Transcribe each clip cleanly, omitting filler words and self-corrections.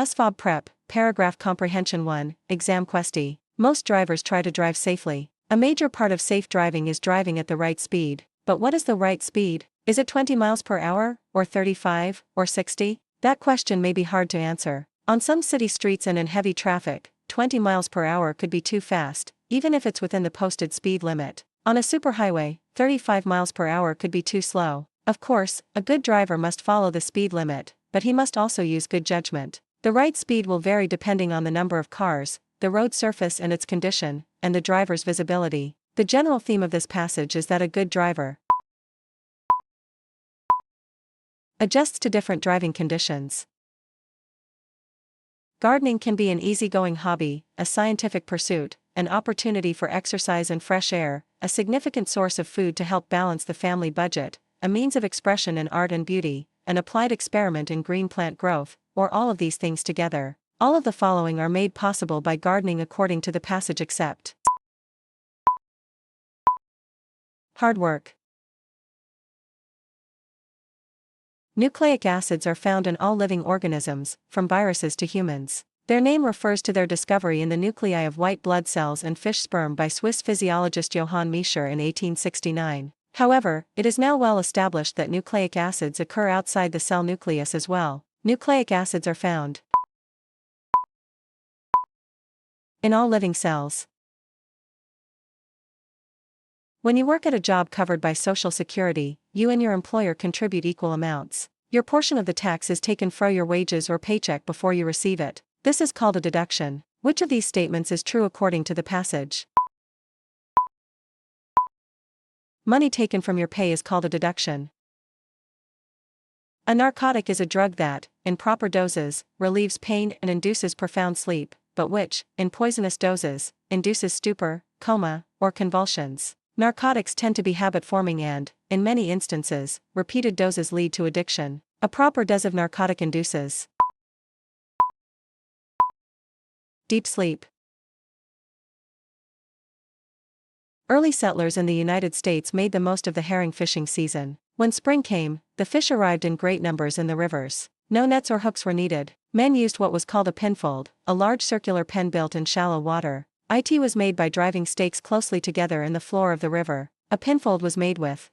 ASVAB Prep, Paragraph Comprehension 1, Exam Questi. Most drivers try to drive safely. A major part of safe driving is driving at the right speed. But what is the right speed? Is it 20 miles per hour, or 35, or 60? That question may be hard to answer. On some city streets and in heavy traffic, 20 miles per hour could be too fast, even if it's within the posted speed limit. On a superhighway, 35 miles per hour could be too slow. Of course, a good driver must follow the speed limit, but he must also use good judgment. The right speed will vary depending on the number of cars, the road surface and its condition, and the driver's visibility. The general theme of this passage is that a good driver adjusts to different driving conditions. Gardening can be an easygoing hobby, a scientific pursuit, an opportunity for exercise and fresh air, a significant source of food to help balance the family budget, a means of expression in art and beauty, an applied experiment in green plant growth, or all of these things together. All of the following are made possible by gardening according to the passage except hard work. Nucleic acids are found in all living organisms, from viruses to humans. Their name refers to their discovery in the nuclei of white blood cells and fish sperm by Swiss physiologist Johann Miescher in 1869. However, it is now well established that nucleic acids occur outside the cell nucleus as well. Nucleic acids are found in all living cells. When you work at a job covered by Social Security, you and your employer contribute equal amounts. Your portion of the tax is taken from your wages or paycheck before you receive it. This is called a deduction. Which of these statements is true according to the passage? Money taken from your pay is called a deduction. A narcotic is a drug that, in proper doses, relieves pain and induces profound sleep, but which, in poisonous doses, induces stupor, coma, or convulsions. Narcotics tend to be habit-forming and, in many instances, repeated doses lead to addiction. A proper dose of narcotic induces deep sleep. Early settlers in the United States made the most of the herring fishing season. When spring came, the fish arrived in great numbers in the rivers. No nets or hooks were needed. Men used what was called a pinfold, a large circular pen built in shallow water. It was made by driving stakes closely together in the floor of the river. A pinfold was made with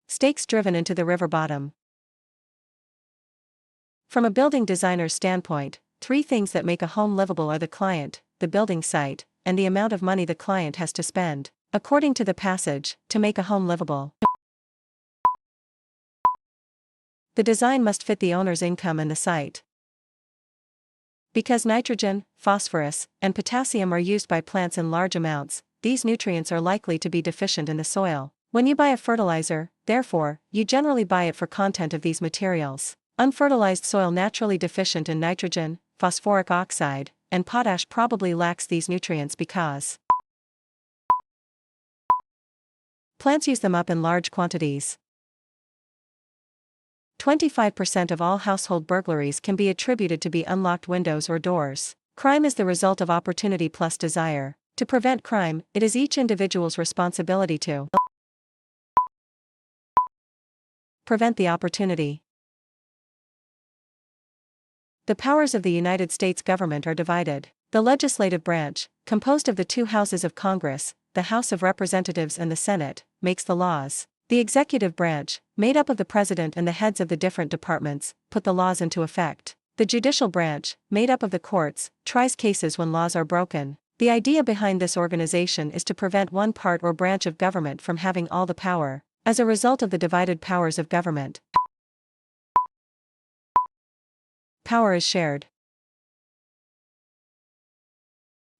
stakes driven into the river bottom. From a building designer's standpoint, three things that make a home livable are the client, the building site, and the amount of money the client has to spend. According to the passage, to make a home livable, the design must fit the owner's income and the site. Because nitrogen, phosphorus, and potassium are used by plants in large amounts, these nutrients are likely to be deficient in the soil. When you buy a fertilizer, therefore, you generally buy it for content of these materials. Unfertilized soil naturally deficient in nitrogen, phosphoric oxide, and potash probably lacks these nutrients because plants use them up in large quantities. 25% of all household burglaries can be attributed to be unlocked windows or doors. Crime is the result of opportunity plus desire. To prevent crime, it is each individual's responsibility to prevent the opportunity. The powers of the United States government are divided. The legislative branch, composed of the two houses of Congress, the House of Representatives and the Senate, makes the laws. The executive branch, made up of the president and the heads of the different departments, put the laws into effect. The judicial branch, made up of the courts, tries cases when laws are broken. The idea behind this organization is to prevent one part or branch of government from having all the power. As a result of the divided powers of government, power is shared.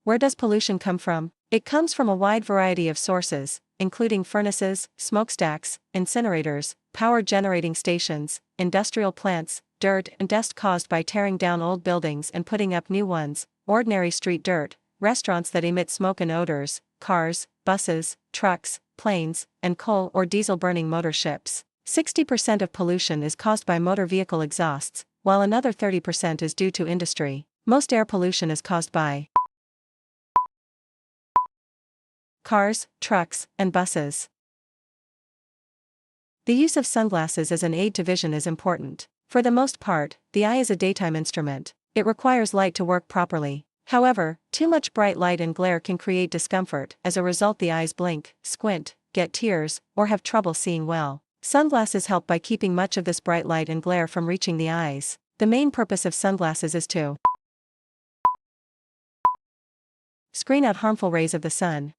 Where does pollution come from? It comes from a wide variety of sources, including furnaces, smokestacks, incinerators, power generating stations, industrial plants, dirt and dust caused by tearing down old buildings and putting up new ones, ordinary street dirt, restaurants that emit smoke and odors, cars, buses, trucks, planes, and coal or diesel burning motor ships. 60% of pollution is caused by motor vehicle exhausts, while another 30% is due to industry. Most air pollution is caused by cars, trucks, and buses. The use of sunglasses as an aid to vision is important. For the most part, the eye is a daytime instrument. It requires light to work properly. However, too much bright light and glare can create discomfort. As a result, the eyes blink, squint, get tears, or have trouble seeing well. Sunglasses help by keeping much of this bright light and glare from reaching the eyes. The main purpose of sunglasses is to screen out harmful rays of the sun.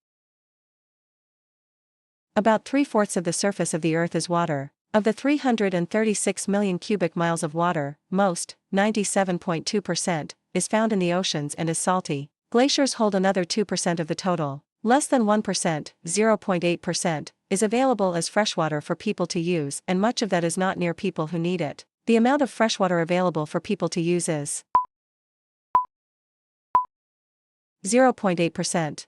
About 3/4 of the surface of the Earth is water. Of the 336 million cubic miles of water, most, 97.2%, is found in the oceans and is salty. Glaciers hold another 2% of the total. Less than 1%, 0.8%, is available as freshwater for people to use, and much of that is not near people who need it. The amount of freshwater available for people to use is 0.8%.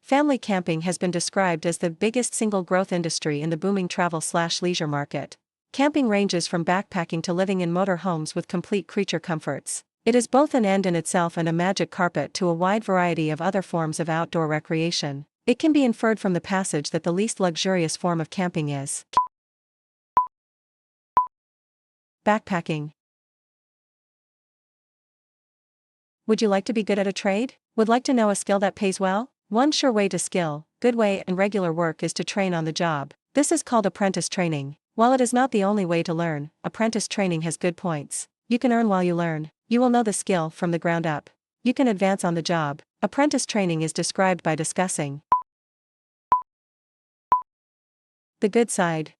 Family camping has been described as the biggest single growth industry in the booming travel/leisure market. Camping ranges from backpacking to living in motor homes with complete creature comforts. It is both an end in itself and a magic carpet to a wide variety of other forms of outdoor recreation. It can be inferred from the passage that the least luxurious form of camping is backpacking. Would you like to be good at a trade? Would like to know a skill that pays well? One sure way to skill, good way and regular work is to train on the job. This is called apprentice training. While it is not the only way to learn, apprentice training has good points. You can earn while you learn. You will know the skill from the ground up. You can advance on the job. Apprentice training is described by discussing the good side,